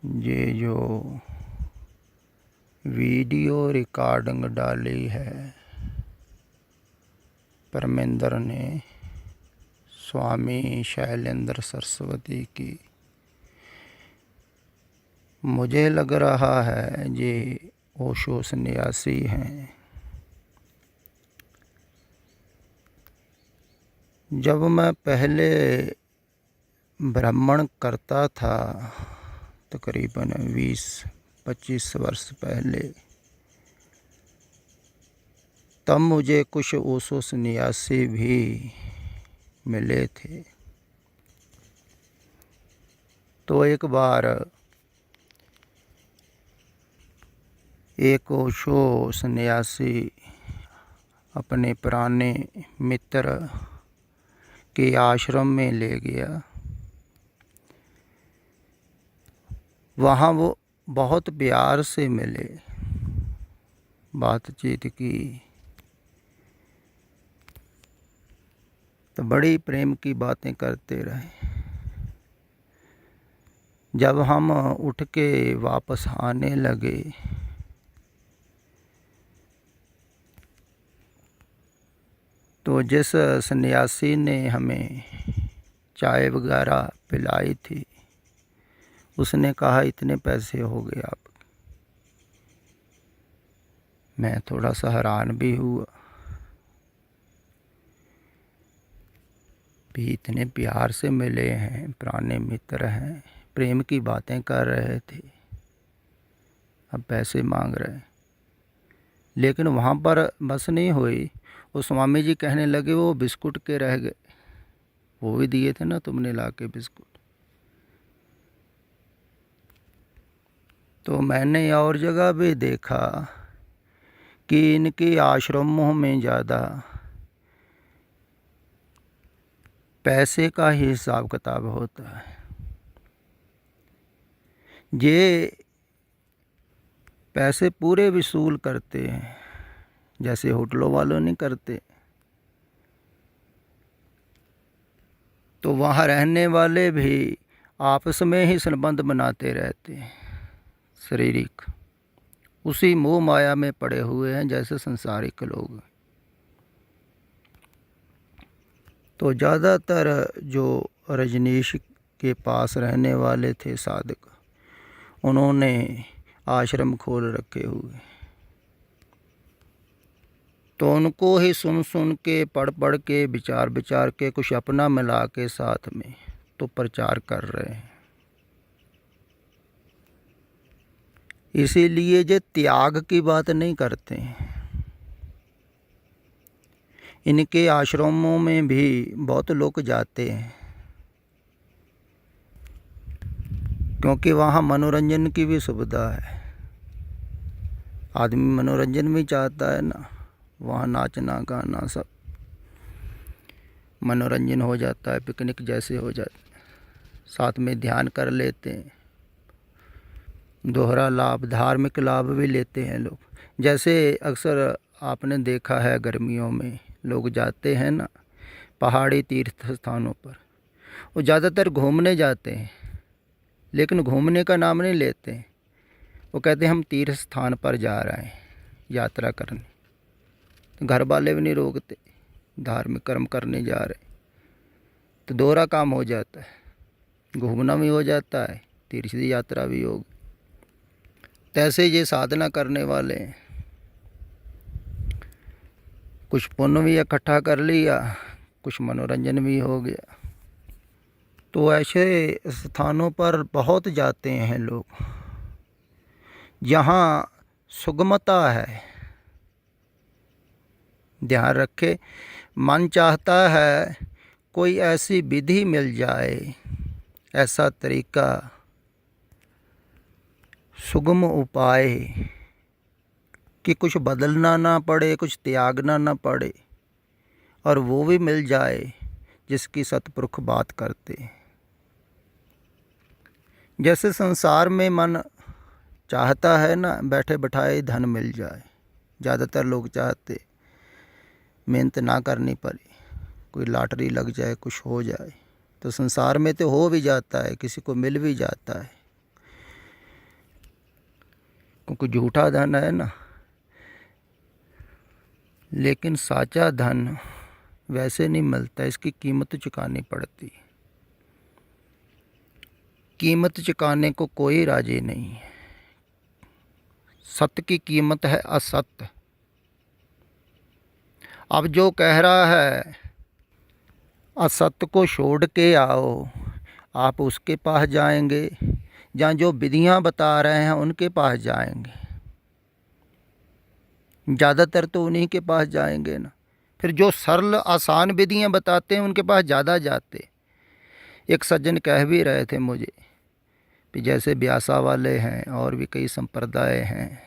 ये जो video recording डाली है परमेंद्र ने स्वामी शैलेंद्र सरस्वती की, मुझे लग रहा है ये ओशो सन्यासी हैं। जब मैं पहले भ्रमण करता था तकरीबन 20-25 वर्ष पहले, तब मुझे कुछ ओशो सन्यासी भी मिले थे। तो एक बार एक ओशो सन्यासी अपने पुराने मित्र के आश्रम में ले गया। वहाँ वो बहुत प्यार से मिले, बातचीत की, तो बड़ी प्रेम की बातें करते रहे। जब हम उठ के वापस आने लगे तो जिस सन्यासी ने हमें चाय वगैरह पिलाई थी, उसने कहा इतने पैसे हो गए आप। मैं थोड़ा सा हैरान भी हुआ भी, इतने प्यार से मिले हैं, पुराने मित्र हैं, प्रेम की बातें कर रहे थे, अब पैसे मांग रहे हैं। लेकिन वहाँ पर बस नहीं हुई, वो स्वामी जी कहने लगे वो बिस्कुट के रह गए, वो भी दिए थे ना तुमने ला के बिस्कुट। तो मैंने और जगह भी देखा कि इनके आश्रमों में ज़्यादा पैसे का ही हिसाब किताब होता है। ये पैसे पूरे वसूल करते हैं, जैसे होटलों वालों नहीं करते। तो वहाँ रहने वाले भी आपस में ही संबंध बनाते रहते हैं, शारीरिक, उसी मोह माया में पड़े हुए हैं जैसे संसारिक लोग। तो ज़्यादातर जो रजनीश के पास रहने वाले थे साधक, उन्होंने आश्रम खोल रखे हुए, तो उनको ही सुन सुन के, पढ़ पढ़ के, विचार विचार के, कुछ अपना मिला के साथ में तो प्रचार कर रहे हैं। इसीलिए ये त्याग की बात नहीं करते हैं। इनके आश्रमों में भी बहुत लोग जाते हैं, क्योंकि वहाँ मनोरंजन की भी सुविधा है। आदमी मनोरंजन भी चाहता है ना, वहाँ नाचना गाना सब मनोरंजन हो जाता है, पिकनिक जैसे हो जाता है। साथ में ध्यान कर लेते हैं, दोहरा लाभ, धार्मिक लाभ भी लेते हैं लोग। जैसे अक्सर आपने देखा है गर्मियों में लोग जाते हैं ना पहाड़ी तीर्थ स्थानों पर, वो ज़्यादातर घूमने जाते हैं, लेकिन घूमने का नाम नहीं लेते हैं। वो कहते हैं हम तीर्थ स्थान पर जा रहे हैं यात्रा करने। तो घर वाले भी नहीं रोकते, धार्मिक कर्म करने जा रहे, तो दोहरा काम हो जाता है, घूमना भी हो जाता है, तीर्थ यात्रा भी होगी। तैसे ये साधना करने वाले हैं, कुछ पुण्य भी इकट्ठा कर लिया, कुछ मनोरंजन भी हो गया। तो ऐसे स्थानों पर बहुत जाते हैं लोग जहाँ सुगमता है। ध्यान रखे, मन चाहता है कोई ऐसी विधि मिल जाए, ऐसा तरीका, सुगम उपाय कि कुछ बदलना ना पड़े, कुछ त्यागना ना पड़े, और वो भी मिल जाए जिसकी सतपुरुष बात करते। जैसे संसार में मन चाहता है ना बैठे बैठाए धन मिल जाए, ज़्यादातर लोग चाहते, मेहनत ना करनी पड़े, कोई लॉटरी लग जाए, कुछ हो जाए। तो संसार में तो हो भी जाता है, किसी को मिल भी जाता है, क्योंकि झूठा धन है ना, लेकिन साचा धन वैसे नहीं मिलता, इसकी कीमत चुकानी पड़ती है। कीमत चुकाने को कोई राजी नहीं है। सत्य की कीमत है असत्य। अब जो कह रहा है असत्य को छोड़ के आओ, आप उसके पास जाएंगे, या जो विधियां बता रहे हैं उनके पास जाएंगे? ज़्यादातर तो उन्हीं के पास जाएंगे ना। फिर जो सरल आसान विधियां बताते हैं उनके पास ज़्यादा जाते। एक सज्जन कह भी रहे थे मुझे कि जैसे ब्यासा वाले हैं और भी कई संप्रदाय हैं,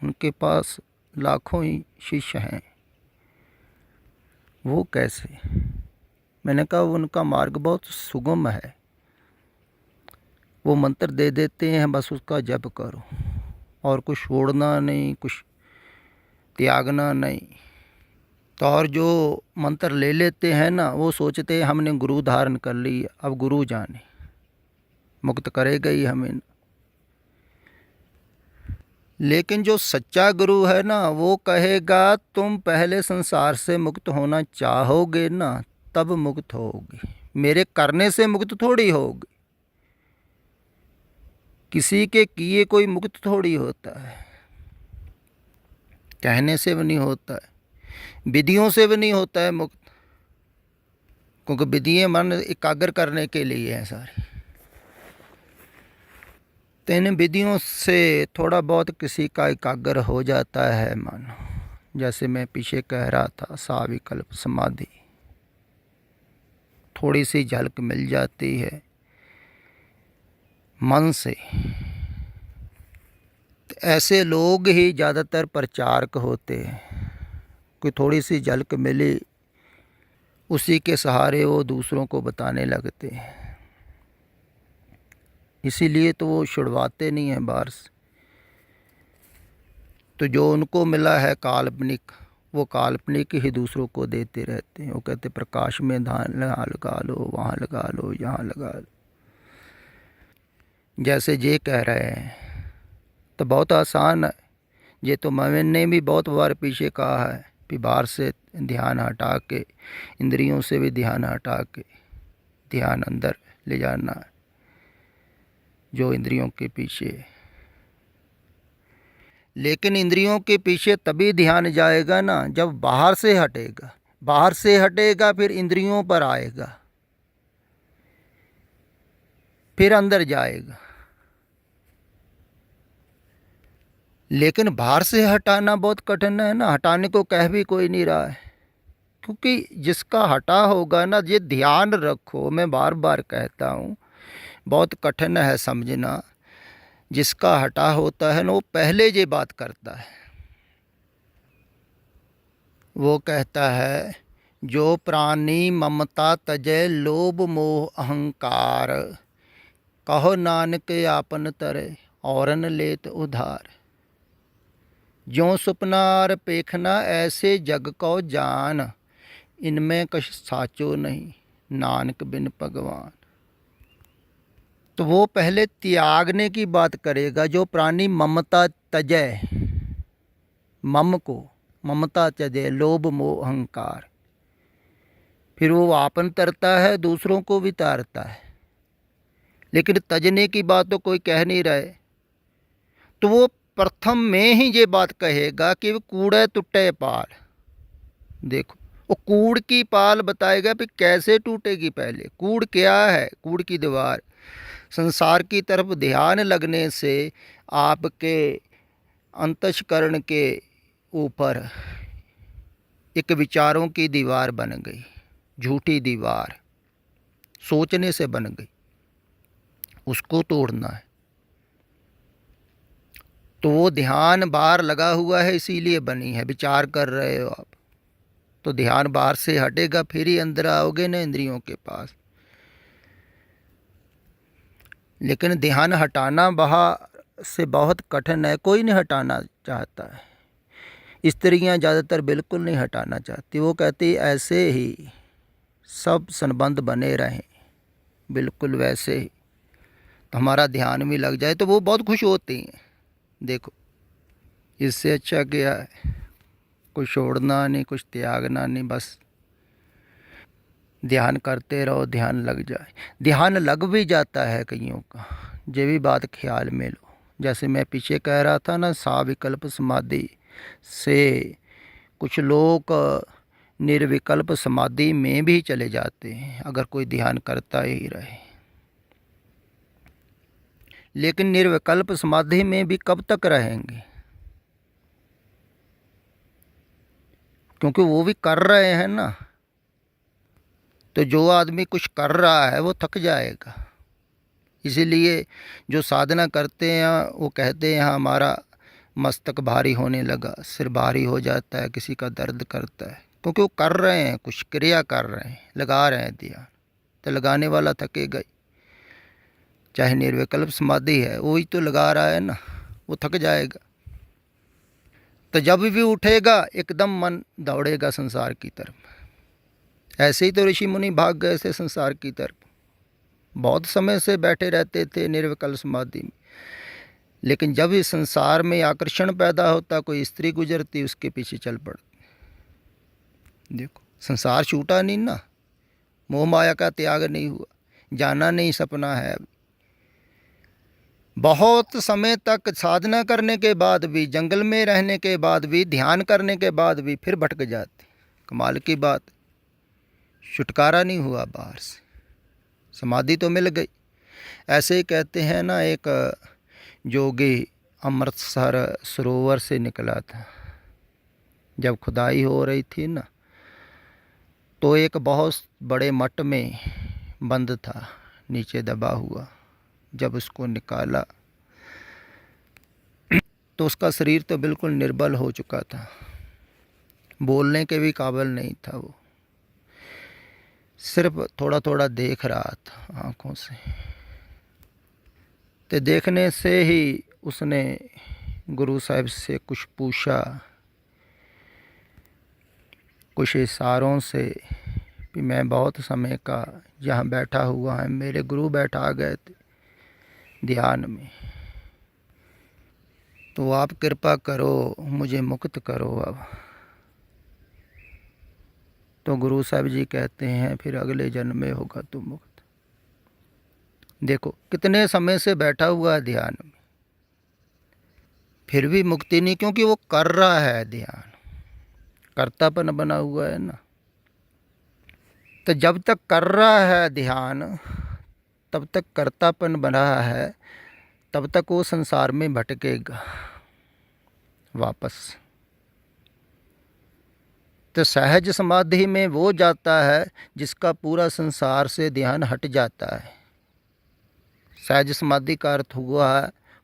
उनके पास लाखों ही शिष्य हैं, वो कैसे? मैंने कहा उनका मार्ग बहुत सुगम है। वो मंत्र दे देते हैं, बस उसका जप करो और कुछ छोड़ना नहीं, कुछ त्यागना नहीं। तो और जो मंत्र ले लेते हैं ना, वो सोचते हैं हमने गुरु धारण कर ली, अब गुरु जाने मुक्त करेगा ही हमें। लेकिन जो सच्चा गुरु है ना, वो कहेगा तुम पहले संसार से मुक्त होना चाहोगे ना, तब मुक्त होगे। मेरे करने से मुक्त थोड़ी होगे, किसी के किए कोई मुक्त थोड़ी होता है, कहने से भी नहीं होता है, विधियों से भी नहीं होता है मुक्त, क्योंकि विधियाँ मन एकाग्र करने के लिए हैं सारी। तो इन विधियों से थोड़ा बहुत किसी का एकाग्र हो जाता है मन। जैसे मैं पीछे कह रहा था, साविकल्प समाधि, थोड़ी सी झलक मिल जाती है मन से। तो ऐसे लोग ही ज़्यादातर प्रचारक होते हैं। कोई थोड़ी सी झलक मिली, उसी के सहारे वो दूसरों को बताने लगते हैं। इसीलिए तो वो छुड़वाते नहीं हैं बाहर से। तो जो उनको मिला है काल्पनिक, वो काल्पनिक ही दूसरों को देते रहते हैं। वो कहते प्रकाश में धान यहाँ लगा लो, वहाँ लगा लो, यहाँ लगा लो। जैसे ये कह रहे हैं तो बहुत आसान है। ये तो मैंने भी बहुत बार पीछे कहा है कि बाहर से ध्यान हटा के, इंद्रियों से भी ध्यान हटा के ध्यान अंदर ले जाना है, जो इंद्रियों के पीछे। लेकिन इंद्रियों के पीछे तभी ध्यान जाएगा ना जब बाहर से हटेगा। बाहर से हटेगा फिर इंद्रियों पर आएगा, फिर अंदर जाएगा। लेकिन बाहर से हटाना बहुत कठिन है ना, हटाने को कह भी कोई नहीं रहा है। क्योंकि जिसका हटा होगा ना, ये ध्यान रखो, मैं बार बार कहता हूँ, बहुत कठिन है समझना। जिसका हटा होता है ना, वो पहले ये बात करता है। वो कहता है जो प्राणी ममता तजय लोभ मोह अहंकार, कहो नानक आपन तरे औरन लेत उधार। ज्यों सुपनार पेखना ऐसे जग को जान, इनमें कछ साचो नहीं नानक बिन भगवान। तो वो पहले त्यागने की बात करेगा। जो प्राणी ममता तजय, मम को ममता तजय, लोभ मोह अहंकार, फिर वो आपन तरता है, दूसरों को भी तारता है। लेकिन तजने की बात तो कोई कह नहीं रहे। तो वो प्रथम में ही ये बात कहेगा कि वो कूड़े टूटे पाल। देखो, वो कूड़ की पाल बताएगा कि कैसे टूटेगी। पहले कूड़ क्या है? कूड़ की दीवार। संसार की तरफ ध्यान लगने से आपके अंतःकरण के ऊपर एक विचारों की दीवार बन गई, झूठी दीवार, सोचने से बन गई। उसको तोड़ना है। तो वो ध्यान बाहर लगा हुआ है, इसीलिए बनी है। विचार कर रहे हो आप, तो ध्यान बाहर से हटेगा, फिर ही अंदर आओगे ना इंद्रियों के पास। लेकिन ध्यान हटाना बाहर से बहुत कठिन है, कोई नहीं हटाना चाहता है। स्त्रियां ज़्यादातर बिल्कुल नहीं हटाना चाहती। वो कहती ऐसे ही सब संबंध बने रहें, बिल्कुल वैसे ही, तो हमारा ध्यान भी लग जाए। तो वो बहुत खुश होती हैं। देखो, इससे अच्छा क्या है? कुछ छोड़ना नहीं, कुछ त्यागना नहीं, बस ध्यान करते रहो, ध्यान लग जाए। ध्यान लग भी जाता है कईयों का, ये भी बात ख्याल में लो। जैसे मैं पीछे कह रहा था ना, साविकल्प समाधि से कुछ लोग निर्विकल्प समाधि में भी चले जाते हैं अगर कोई ध्यान करता ही रहे। लेकिन निर्विकल्प समाधि में भी कब तक रहेंगे? क्योंकि वो भी कर रहे हैं ना। तो जो आदमी कुछ कर रहा है वो थक जाएगा। इसीलिए जो साधना करते हैं वो कहते हैं हमारा मस्तक भारी होने लगा, सिर भारी हो जाता है, किसी का दर्द करता है, क्योंकि वो कर रहे हैं, कुछ क्रिया कर रहे हैं, लगा रहे हैं ध्यान। तो लगाने वाला थकेगा ही। चाहे निर्विकल्प समाधि है, वही तो लगा रहा है ना, वो थक जाएगा। तो जब भी उठेगा एकदम मन दौड़ेगा संसार की तरफ। ऐसे ही तो ऋषि मुनि भाग गए थे संसार की तरफ। बहुत समय से बैठे रहते थे निर्विकल्प समाधि में, लेकिन जब इस संसार में आकर्षण पैदा होता, कोई स्त्री गुजरती, उसके पीछे चल पड़ते। देखो संसार छूटा नहीं ना, मोह माया का त्याग नहीं हुआ, जाना नहीं सपना है। बहुत समय तक साधना करने के बाद भी, जंगल में रहने के बाद भी, ध्यान करने के बाद भी फिर भटक जाते। कमाल की बात, छुटकारा नहीं हुआ बाहर से, समाधि तो मिल गई। ऐसे ही कहते हैं ना, एक जोगी अमृतसर सरोवर से निकला था। जब खुदाई हो रही थी ना, तो एक बहुत बड़े मट में बंद था, नीचे दबा हुआ। जब उसको निकाला तो उसका शरीर तो बिल्कुल निर्बल हो चुका था, बोलने के भी काबिल नहीं था। वो सिर्फ थोड़ा थोड़ा देख रहा था आँखों से। तो देखने से ही उसने गुरु साहब से कुछ पूछा, कुछ इशारों से, कि मैं बहुत समय का यहाँ बैठा हुआ है, मेरे गुरु बैठा गए थे ध्यान में, तो आप कृपा करो, मुझे मुक्त करो अब। तो गुरु साहब जी कहते हैं फिर अगले जन्म में होगा तू मुक्त। देखो कितने समय से बैठा हुआ है ध्यान में, फिर भी मुक्ति नहीं, क्योंकि वो कर रहा है ध्यान, कर्तापन बना हुआ है ना। तो जब तक कर रहा है ध्यान, तब तक कर्तापन बना है, तब तक वो संसार में भटकेगा वापस। तो सहज समाधि में वो जाता है जिसका पूरा संसार से ध्यान हट जाता है। सहज समाधि का अर्थ हुआ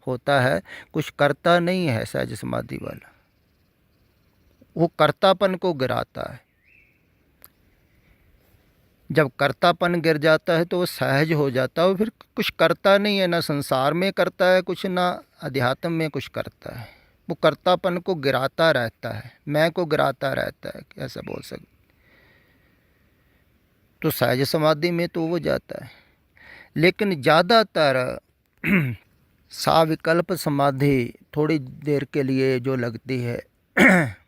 होता है कुछ करता नहीं है। सहज समाधि वाला वो कर्तापन को गिराता है। जब कर्तापन गिर जाता है तो वो सहज हो जाता है, वो फिर कुछ करता नहीं है, ना संसार में करता है कुछ, ना अध्यात्म में कुछ करता है। वो कर्तापन को गिराता रहता है, मैं को गिराता रहता है, ऐसा बोल सकते। तो सहज समाधि में तो वो जाता है। लेकिन ज़्यादातर साविकल्प समाधि थोड़ी देर के लिए जो लगती है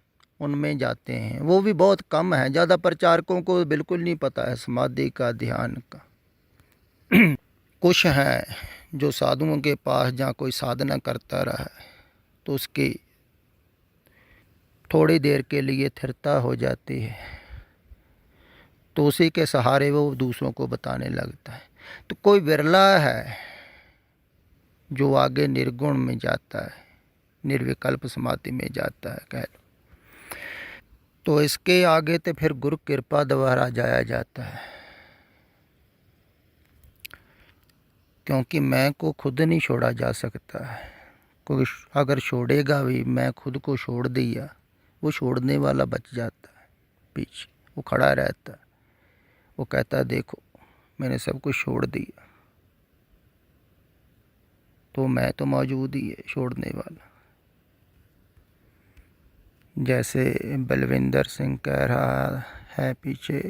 उनमें जाते हैं, वो भी बहुत कम है। ज़्यादा प्रचारकों को बिल्कुल नहीं पता है समाधि का, ध्यान का। कुछ हैं जो साधुओं के पास जहाँ कोई साधना करता रहा है तो उसकी थोड़ी देर के लिए स्थिरता हो जाती है, तो उसी के सहारे वो दूसरों को बताने लगता है। तो कोई विरला है जो आगे निर्गुण में जाता है, निर्विकल्प समाधि में जाता है कह लो। तो इसके आगे तो फिर गुरु कृपा द्वारा जाया जाता है, क्योंकि मैं को खुद नहीं छोड़ा जा सकता है। कोई अगर छोड़ेगा भी, मैं खुद को छोड़ दिया, वो छोड़ने वाला बच जाता है पीछे, वो खड़ा रहता है, वो कहता है देखो मैंने सब कुछ छोड़ दिया, तो मैं तो मौजूद ही है छोड़ने वाला। जैसे बलविंदर सिंह कह रहा है पीछे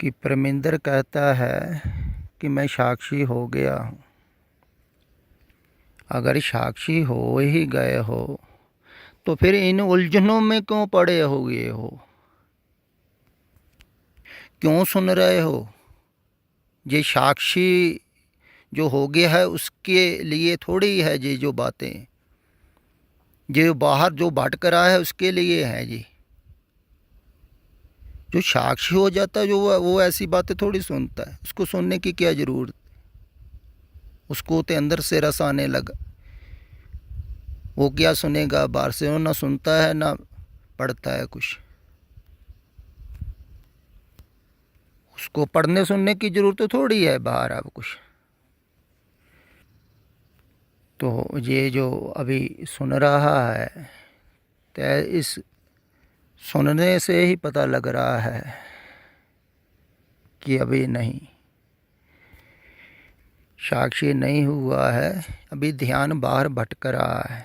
कि परमिंदर कहता है कि मैं साक्षी हो गया हूँ, अगर साक्षी हो ही गए हो तो फिर इन उलझनों में क्यों पड़े होगे हो, क्यों सुन रहे हो। ये साक्षी जो हो गया है उसके लिए थोड़ी है ये जो बातें, जो बाहर जो भटक रहा है उसके लिए है जी। जो साक्षी हो जाता है जो वो ऐसी बातें थोड़ी सुनता है, उसको सुनने की क्या ज़रूरत। उसको तो अंदर से रस आने लगा, वो क्या सुनेगा बाहर से, वो ना सुनता है ना पढ़ता है कुछ। उसको पढ़ने सुनने की ज़रूरत तो थोड़ी है बाहर अब कुछ। तो ये जो अभी सुन रहा है तो इस सुनने से ही पता लग रहा है कि अभी नहीं, साक्षी नहीं हुआ है, अभी ध्यान बाहर भटक रहा है।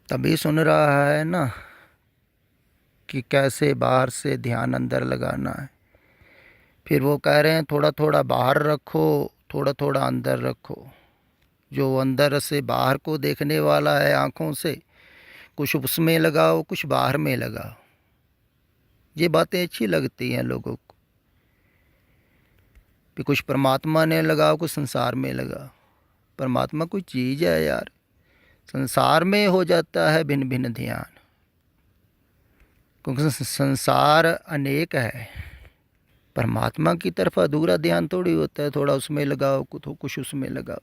तभी सुन रहा है ना कि कैसे बाहर से ध्यान अंदर लगाना है। फिर वो कह रहे हैं थोड़ा थोड़ा बाहर रखो, थोड़ा थोड़ा अंदर रखो। जो अंदर से बाहर को देखने वाला है आँखों से, कुछ उसमें लगाओ कुछ बाहर में लगाओ। ये बातें अच्छी लगती हैं लोगों को कि कुछ परमात्मा ने लगाओ कुछ संसार में लगाओ। परमात्मा कोई चीज़ है यार, संसार में हो जाता है भिन्न भिन्न ध्यान, क्योंकि संसार अनेक है। परमात्मा की तरफ अधूरा ध्यान थोड़ी होता है, थोड़ा उसमें लगाओ कुछ उसमें लगाओ।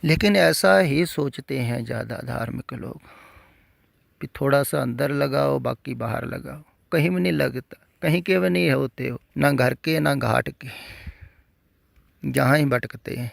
लेकिन ऐसा ही सोचते हैं ज़्यादा धार्मिक लोग कि थोड़ा सा अंदर लगाओ बाकी बाहर लगाओ। कहीं भी नहीं लगता, कहीं के भी नहीं होते हो, ना घर के ना घाट के, जहाँ ही भटकते हैं।